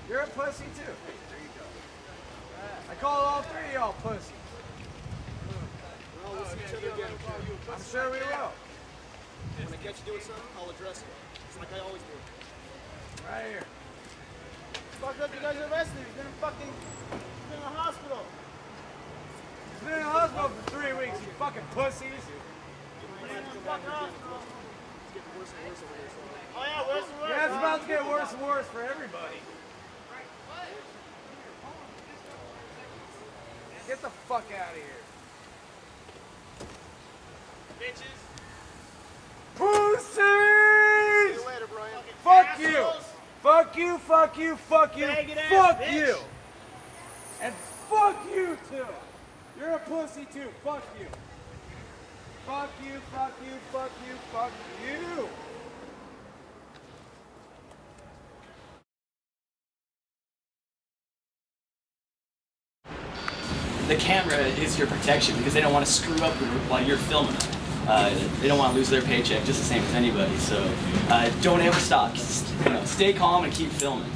You're a pussy too. There you go. I call all three of y'all pussies. Well, we'll see each other again. I'm sure we will. When I catch you doing something, I'll address it. Just like I always do. Right here. Fucked up, you guys arrested him. He's been in the hospital. He's been in the hospital for 3 weeks, you fucking pussies. He's in the fucking hospital. It's getting worse and worse over there. So. Oh yeah, worse and worse. Yeah, it's about to get worse and worse for everybody. Get the fuck out of here. Bitches. Pussies! See you later, Brian. Fuck you! Fuck you, fuck you, fuck you, fuck you! And fuck you too! You're a pussy too, fuck you! Fuck you, fuck you, fuck you, fuck you! The camera is your protection because they don't want to screw up while you're filming them. They don't want to lose their paycheck just the same as anybody. So don't ever stop. Just, stay calm and keep filming.